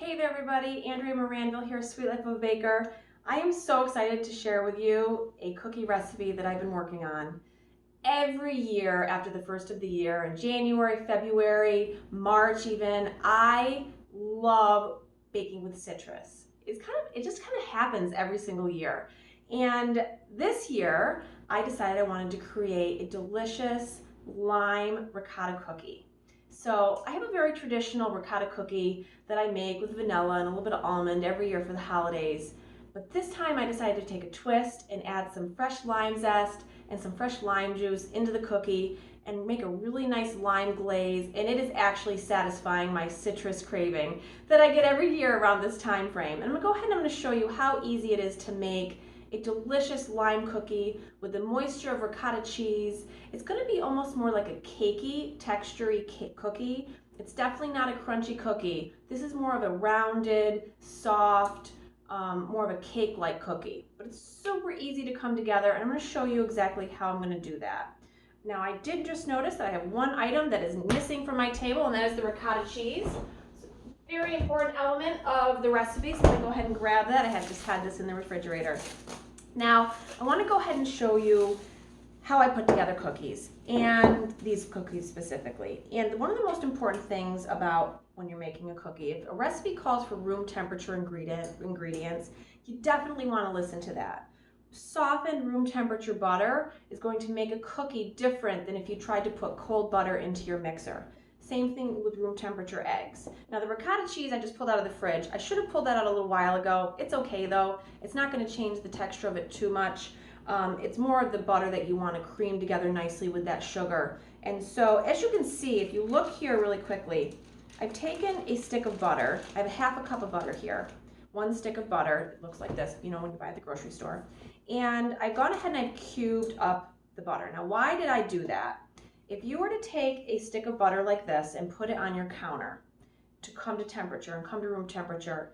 Hey there everybody, Andrea Maranville here, Sweet Life of a Baker. I am so excited to share with you a cookie recipe that I've been working on. Every year after the first of the year, in January, February, March even, I love baking with citrus. It just kind of happens every single year. And this year, I decided I wanted to create a delicious lime ricotta cookie. So I have a very traditional ricotta cookie that I make with vanilla and a little bit of almond every year for the holidays. But this time I decided to take a twist and add some fresh lime zest and some fresh lime juice into the cookie and make a really nice lime glaze, and it is actually satisfying my citrus craving that I get every year around this time frame. And I'm gonna go ahead and I'm gonna show you how easy it is to make a delicious lime cookie with the moisture of ricotta cheese. It's gonna be almost more like a cakey, textury cookie. It's definitely not a crunchy cookie. This is more of a rounded, soft, more of a cake-like cookie. But it's super easy to come together, and I'm gonna show you exactly how I'm gonna do that. Now, I did just notice that I have one item that is missing from my table, and that is the ricotta cheese. Very important element of the recipe, so I'm going to go ahead and grab that. I have just had this in the refrigerator. Now, I want to go ahead and show you how I put together cookies, and these cookies specifically. And one of the most important things about when you're making a cookie, if a recipe calls for room temperature ingredients, you definitely want to listen to that. Softened room temperature butter is going to make a cookie different than if you tried to put cold butter into your mixer. Same thing with room temperature eggs. Now the ricotta cheese I just pulled out of the fridge. I should have pulled that out a little while ago. It's okay though. It's not going to change the texture of it too much. It's more of the butter that you want to cream together nicely with that sugar. And so as you can see, if you look here really quickly, I've taken a stick of butter. I have half a cup of butter here. One stick of butter. It looks like this, you know, when you buy at the grocery store. And I've gone ahead and I've cubed up the butter. Now why did I do that? If you were to take a stick of butter like this and put it on your counter to come to temperature and come to room temperature,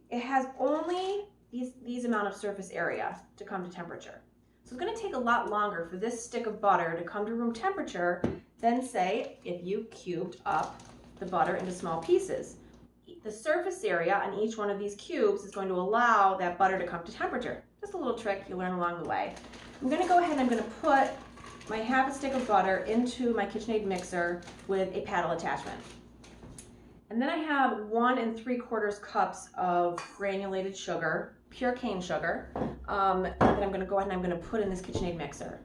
it has only these amount of surface area to come to temperature. So it's going to take a lot longer for this stick of butter to come to room temperature than, say, if you cubed up the butter into small pieces. The surface area on each one of these cubes is going to allow that butter to come to temperature. Just a little trick you learn along the way. I'm going to go ahead and I'm going to put my half a stick of butter into my KitchenAid mixer with a paddle attachment. And then I have 1 3/4 cups of granulated sugar, pure cane sugar, that I'm going to go ahead and I'm going to put in this KitchenAid mixer.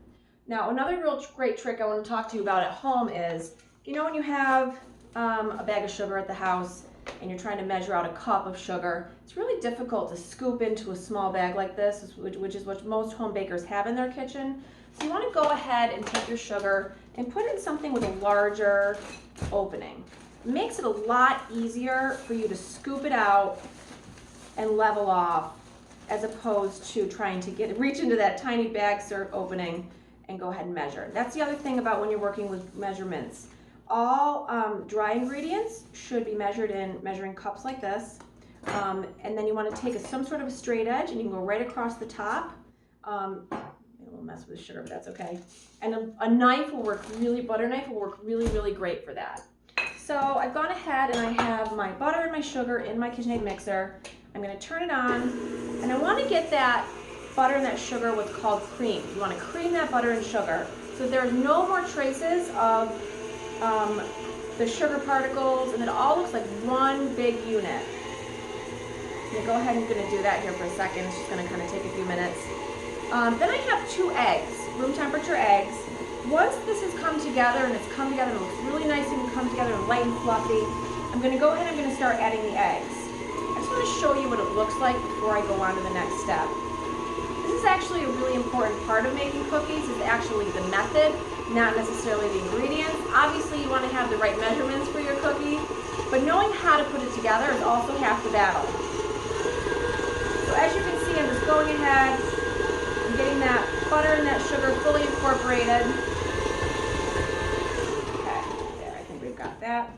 Now another real great trick I want to talk to you about at home is, you know when you have a bag of sugar at the house and you're trying to measure out a cup of sugar, it's really difficult to scoop into a small bag like this, which is what most home bakers have in their kitchen. So you want to go ahead and take your sugar and put it in something with a larger opening. It makes it a lot easier for you to scoop it out and level off, as opposed to trying to reach into that tiny bag opening and go ahead and measure. That's the other thing about when you're working with measurements. All dry ingredients should be measured in measuring cups like this. And then you want to take some sort of a straight edge and you can go right across the top. A little mess with the sugar, but that's okay. And a knife will work butter knife will work really, really great for that. So I've gone ahead and I have my butter and my sugar in my KitchenAid mixer. I'm going to turn it on, and I want to get that butter and that sugar what's called cream. You want to cream that butter and sugar so there's no more traces of the sugar particles, and it all looks like one big unit. I'm going to go ahead and I'm going to do that here for a second. It's just going to kind of take a few minutes. Then I have 2 eggs, room temperature eggs. Once this has come together and it's come together and it looks really nice and come together and light and fluffy, I'm going to go ahead and I'm going to start adding the eggs. I just want to show you what it looks like before I go on to the next step. This is actually a really important part of making cookies, is actually the method, not necessarily the ingredients. Obviously you want to have the right measurements for your cookie, but knowing how to put it together is also half the battle. So as you can see, I'm just going ahead, getting that butter and that sugar fully incorporated. Okay, there, I think we've got that.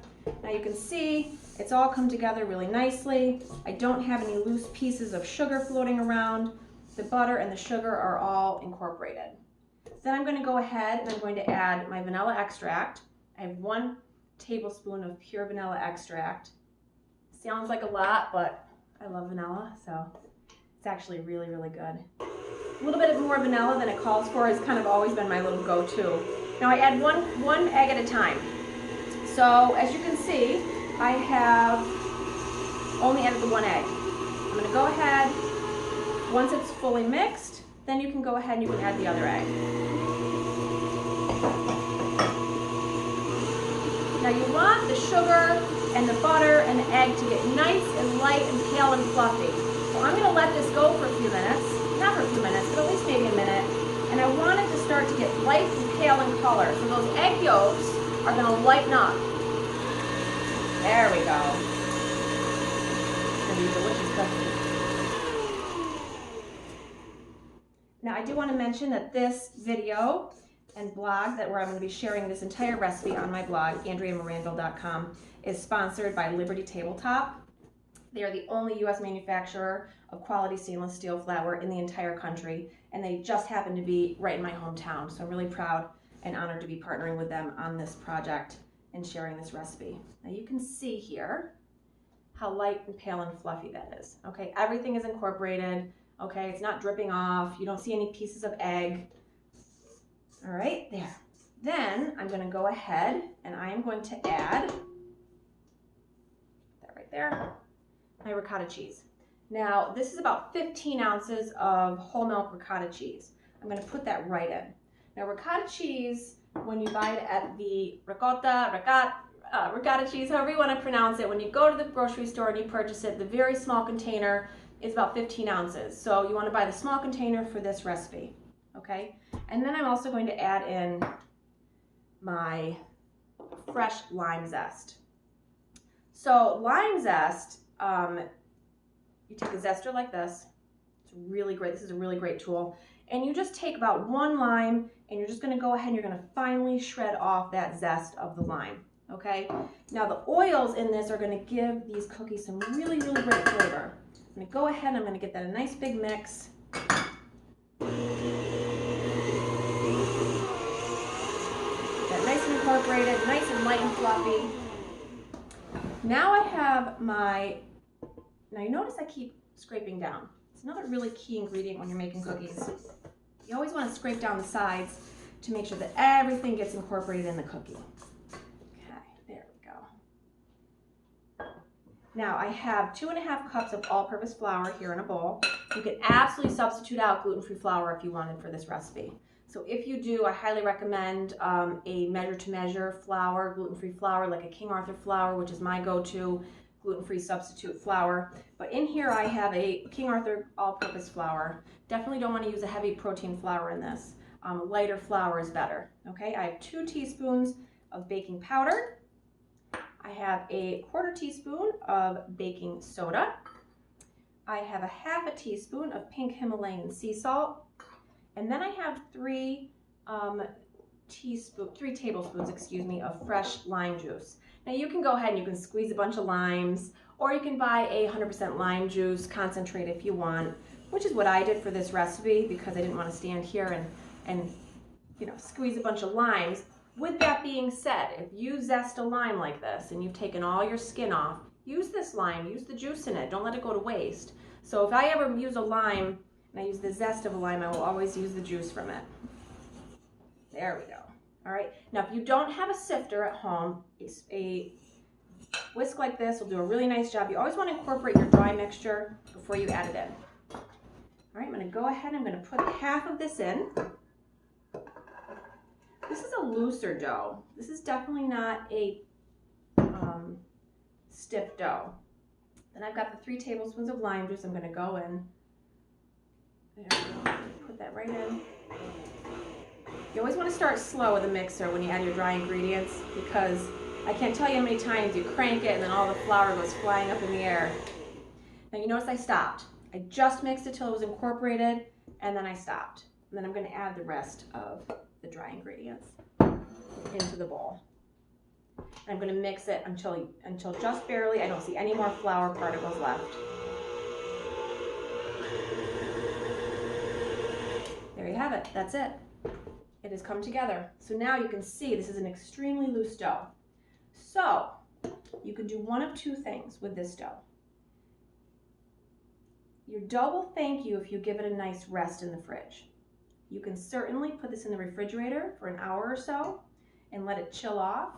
Now you can see it's all come together really nicely. I don't have any loose pieces of sugar floating around. The butter and the sugar are all incorporated. Then I'm going to go ahead and I'm going to add my vanilla extract. I have 1 tablespoon of pure vanilla extract. Sounds like a lot, but I love vanilla, so it's actually really, really good. A little bit more vanilla than it calls for has kind of always been my little go-to. Now I add one egg at a time. So as you can see, I have only added the one egg. I'm going to go ahead, once it's fully mixed, then you can go ahead and you can add the other egg. Now you want the sugar and the butter and the egg to get nice and light and pale and fluffy. So I'm going to let this go for a few minutes, not for a few minutes, but at least maybe a minute. And I want it to start to get light and pale in color. So those egg yolks are going to lighten up. There we go. It's going to be delicious cookie. Now I do want to mention that this video and blog where I'm going to be sharing this entire recipe on my blog, AndreaMaranville.com, is sponsored by Liberty Tabletop. They are the only U.S. manufacturer of quality stainless steel flour in the entire country, and they just happen to be right in my hometown. So I'm really proud and honored to be partnering with them on this project and sharing this recipe. Now you can see here how light and pale and fluffy that is. Okay, everything is incorporated. Okay, it's not dripping off. You don't see any pieces of egg. All right, there. Then I'm going to go ahead and I am going to add that right there, my ricotta cheese. Now this is about 15 ounces of whole milk ricotta cheese. I'm going to put that right in. Now ricotta cheese, when you buy it at the ricotta cheese, however you want to pronounce it, when you go to the grocery store and you purchase it, the very small container is about 15 ounces. So you want to buy the small container for this recipe, okay? And then I'm also going to add in my fresh lime zest. So lime zest, you take a zester like this. It's really great. This is a really great tool. And you just take about one lime and you're just going to go ahead and you're going to finely shred off that zest of the lime. Okay? Now the oils in this are going to give these cookies some really, really great flavor. I'm going to go ahead and I'm going to get that a nice big mix. Get that nice and incorporated, nice and light and fluffy. Now I have my, now you notice I keep scraping down. It's another really key ingredient when you're making cookies. You always want to scrape down the sides to make sure that everything gets incorporated in the cookie. Okay, there we go. Now I have 2½ cups of all-purpose flour here in a bowl. You can absolutely substitute out gluten-free flour if you wanted for this recipe. So if you do, I highly recommend a measure-to-measure flour, gluten-free flour, like a King Arthur flour, which is my go-to gluten-free substitute flour. But in here I have a King Arthur all-purpose flour. Definitely don't want to use a heavy protein flour in this. Lighter flour is better. Okay, I have 2 teaspoons of baking powder. I have a 1/4 teaspoon of baking soda. I have a 1/2 teaspoon of pink Himalayan sea salt. And then I have 3 tablespoons, of fresh lime juice. Now you can go ahead and you can squeeze a bunch of limes, or you can buy a 100% lime juice concentrate if you want, which is what I did for this recipe because I didn't want to stand here and you know, squeeze a bunch of limes. With that being said, if you zest a lime like this and you've taken all your skin off, use this lime, use the juice in it, don't let it go to waste. So if I ever use a lime and I use the zest of a lime, I will always use the juice from it. There we go. All right, now if you don't have a sifter at home, a whisk like this will do a really nice job. You always want to incorporate your dry mixture before you add it in. All right, I'm going to go ahead and I'm going to put 1/2 of this in. This is a looser dough. This is definitely not a stiff dough. Then I've got the 3 tablespoons of lime juice I'm going to go in. There we go. Put that right in. You always want to start slow with a mixer when you add your dry ingredients because I can't tell you how many times you crank it and then all the flour goes flying up in the air. Now you notice I stopped. I just mixed it till it was incorporated and then I stopped. And then I'm going to add the rest of the dry ingredients into the bowl. And I'm going to mix it until just barely I don't see any more flour particles left. There you have it. That's it. It has come together. So now you can see this is an extremely loose dough. So you can do one of two things with this dough. Your dough will thank you if you give it a nice rest in the fridge. You can certainly put this in the refrigerator for an hour or so and let it chill off,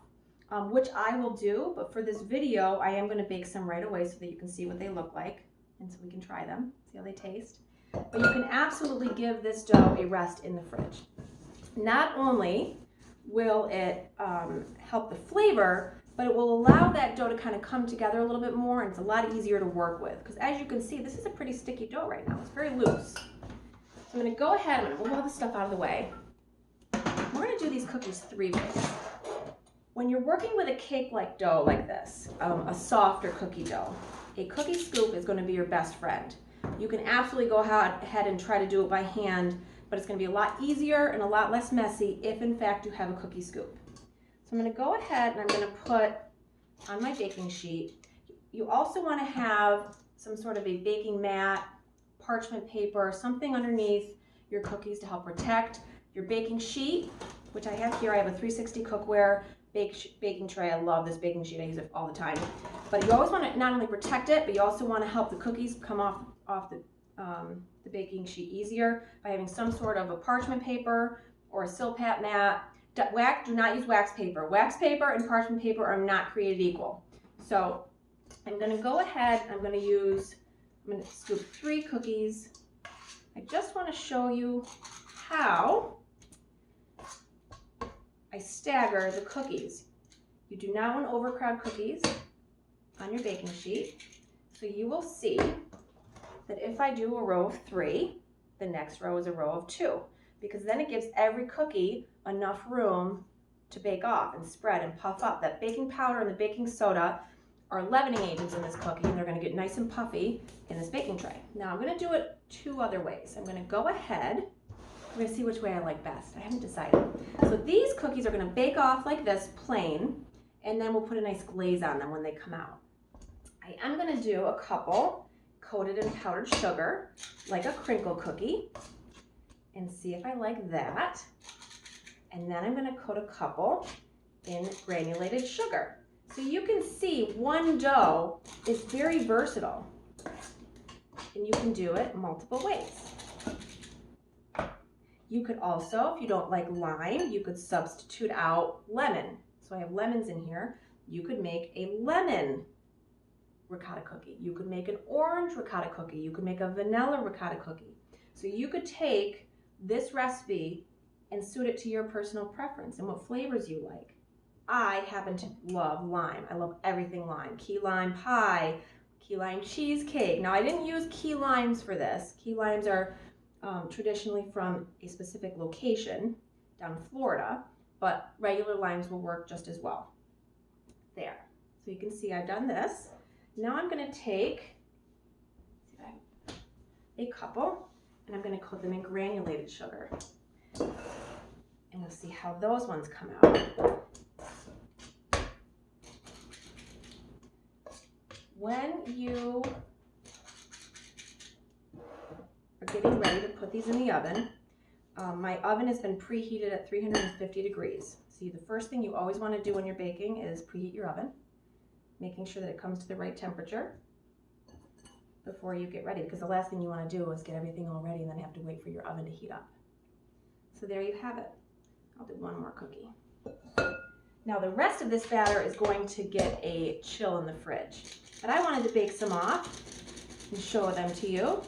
which I will do, but for this video, I am going to bake some right away so that you can see what they look like and so we can try them, see how they taste. But you can absolutely give this dough a rest in the fridge. Not only will it help the flavor, but it will allow that dough to kind of come together a little bit more, and it's a lot easier to work with. Because as you can see, this is a pretty sticky dough right now. It's very loose. So I'm going to go ahead, I'm going to move all this stuff out of the way. We're going to do these cookies 3 ways. When you're working with a cake-like dough like this, a softer cookie dough, a cookie scoop is going to be your best friend. You can absolutely go ahead and try to do it by hand, but it's going to be a lot easier and a lot less messy if in fact you have a cookie scoop. So I'm going to go ahead and I'm going to put on my baking sheet. You also want to have some sort of a baking mat, parchment paper, something underneath your cookies to help protect your baking sheet, which I have here. I have a 360 cookware baking tray. I love this baking sheet. I use it all the time. But you always want to not only protect it, but you also want to help the cookies come off the baking sheet easier by having some sort of a parchment paper or a silpat mat. Do not use wax paper. Wax paper and parchment paper are not created equal. So I'm going to go ahead, I'm going to scoop 3 cookies. I just want to show you how I stagger the cookies. You do not want to overcrowd cookies on your baking sheet. So you will see that if I do a row of 3, the next row is a row of 2, because then it gives every cookie enough room to bake off and spread and puff up. That baking powder and the baking soda are leavening agents in this cookie, and they're going to get nice and puffy in this baking tray. Now I'm going to do it 2 other ways. I'm going to go ahead, I'm going to see which way I like best. I haven't decided. So these cookies are going to bake off like this, plain, and then we'll put a nice glaze on them when they come out. I am going to do a couple coated in powdered sugar, like a crinkle cookie, and see if I like that. And then I'm going to coat a couple in granulated sugar. So you can see one dough is very versatile, and you can do it multiple ways. You could also, if you don't like lime, you could substitute out lemon. So I have lemons in here. You could make a lemon ricotta cookie. You could make an orange ricotta cookie. You could make a vanilla ricotta cookie. So you could take this recipe and suit it to your personal preference and what flavors you like. I happen to love lime. I love everything lime. Key lime pie, key lime cheesecake. Now I didn't use key limes for this. Key limes are traditionally from a specific location down in Florida, but regular limes will work just as well. There. So you can see I've done this. Now I'm going to take a couple and I'm going to coat them in granulated sugar. And we'll see how those ones come out. When you are getting ready to put these in the oven, my oven has been preheated at 350 degrees. See, the first thing you always want to do when you're baking is preheat your oven, making sure that it comes to the right temperature before you get ready, because the last thing you want to do is get everything all ready and then have to wait for your oven to heat up. So there you have it. I'll do one more cookie. Now the rest of this batter is going to get a chill in the fridge, but I wanted to bake some off and show them to you.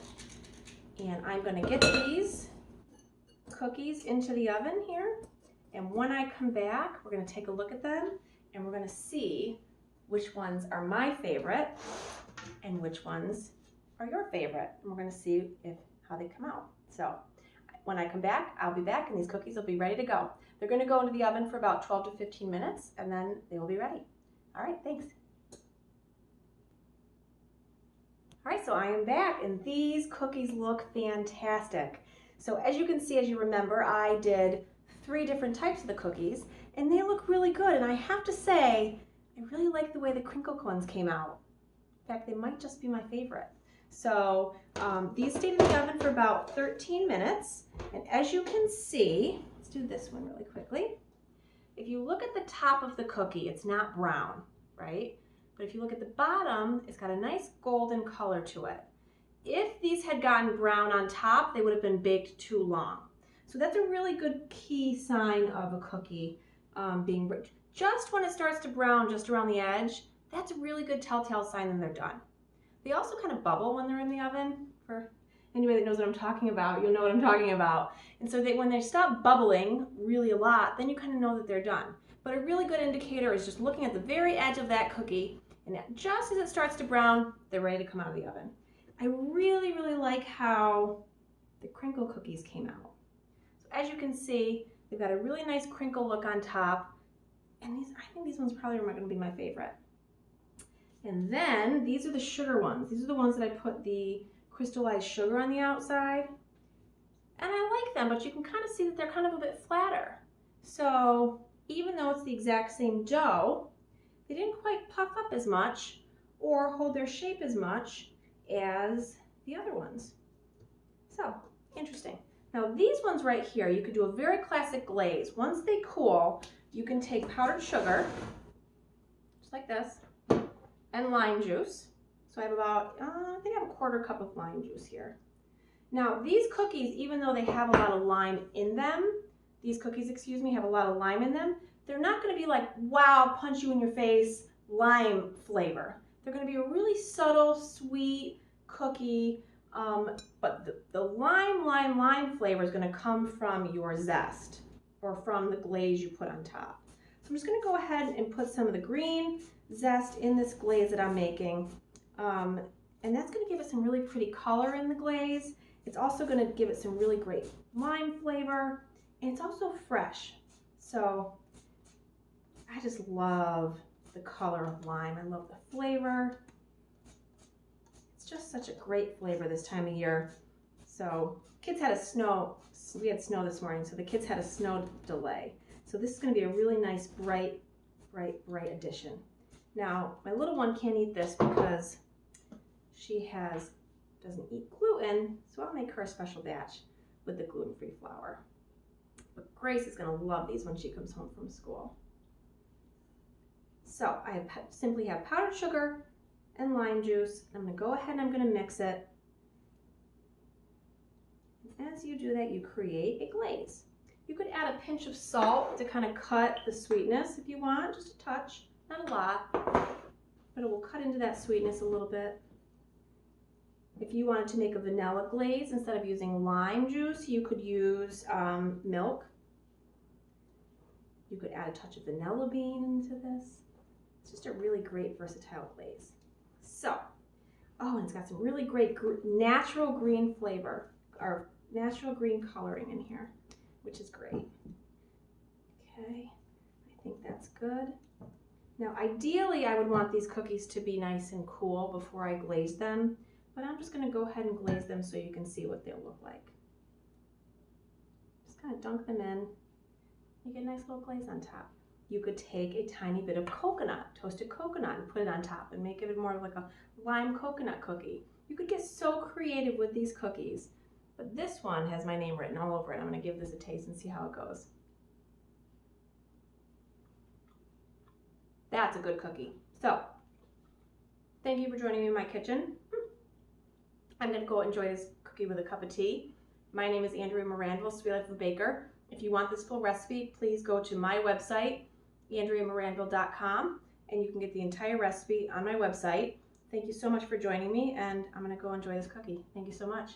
And I'm going to get these cookies into the oven here, and when I come back, we're going to take a look at them and we're going to see which ones are my favorite and which ones are your favorite, and we're going to see how they come out. So when I come back, I'll be back and these cookies will be ready to go. They're going to go into the oven for about 12 to 15 minutes and then they will be ready. All right, thanks. All right, so I am back and these cookies look fantastic. So as you can see, as you remember, I did 3 different types of the cookies and they look really good. And I have to say, I really like the way the crinkle ones came out. In fact, they might just be my favorite. So these stayed in the oven for about 13 minutes. And as you can see, let's do this one really quickly. If you look at the top of the cookie, it's not brown, right? but if you look at the bottom, it's got a nice golden color to it. If these had gotten brown on top, they would have been baked too long. So that's a really good key sign of a cookie being just when it starts to brown just around the edge. That's a really good telltale sign that they're done. They also kind of bubble when they're in the oven. For anybody that knows what I'm talking about, you'll know what I'm talking about. And so when they stop bubbling really a lot, then you kind of know that they're done. But a really good indicator is just looking at the very edge of that cookie, and just as it starts to brown, they're ready to come out of the oven. I really, really like how the crinkle cookies came out. So as you can see, they've got a really nice crinkle look on top, and I think these ones probably are going to be my favorite. And then these are the sugar ones. These are the ones that I put the crystallized sugar on the outside. And I like them, but you can kind of see that they're kind of a bit flatter. So even though it's the exact same dough, they didn't quite puff up as much or hold their shape as much as the other ones. So interesting. Now these ones right here, you could do a very classic glaze. Once they cool, you can take powdered sugar, just like this, and lime juice. So I have about, I think I have a 1/4 cup of lime juice here. Now these cookies, even though they have a lot of lime in them, these cookies, excuse me, have a lot of lime in them, they're not going to be like, wow, punch you in your face lime flavor. They're going to be a really subtle, sweet cookie, but the lime flavor is going to come from your zest or from the glaze you put on top. So I'm just going to go ahead and put some of the green zest in this glaze that I'm making, and that's going to give it some really pretty color in the glaze. It's also going to give it some really great lime flavor, and it's also fresh. So I just love the color of lime. I love the flavor. It's just such a great flavor this time of year. So kids had we had snow this morning, so the kids had a snow delay. So this is going to be a really nice, bright addition. Now, my little one can't eat this because she doesn't eat gluten, so I'll make her a special batch with the gluten-free flour. But Grace is going to love these when she comes home from school. So I simply have powdered sugar and lime juice. I'm going to go ahead and I'm going to mix it. And as you do that, you create a glaze. You could add a pinch of salt to kind of cut the sweetness if you want, just a touch, not a lot, but it will cut into that sweetness a little bit. If you wanted to make a vanilla glaze, instead of using lime juice, you could use milk. You could add a touch of vanilla bean into this. It's just a really great versatile glaze. So, and it's got some really great natural green flavor, or natural green coloring in here, which is great. Okay, I think that's good. Now, ideally, I would want these cookies to be nice and cool before I glaze them, but I'm just going to go ahead and glaze them so you can see what they'll look like. Just kind of dunk them in. You get a nice little glaze on top. You could take a tiny bit of coconut, toasted coconut, and put it on top and make it more like a lime coconut cookie. You could get so creative with these cookies, but this one has my name written all over it. I'm going to give this a taste and see how it goes. That's a good cookie. So, thank you for joining me in my kitchen. I'm going to go enjoy this cookie with a cup of tea. My name is Andrea Maranville, Sweet Life of a Baker. If you want this full recipe, please go to my website, AndreaMaranville.com, and you can get the entire recipe on my website. Thank you so much for joining me, and I'm going to go enjoy this cookie. Thank you so much.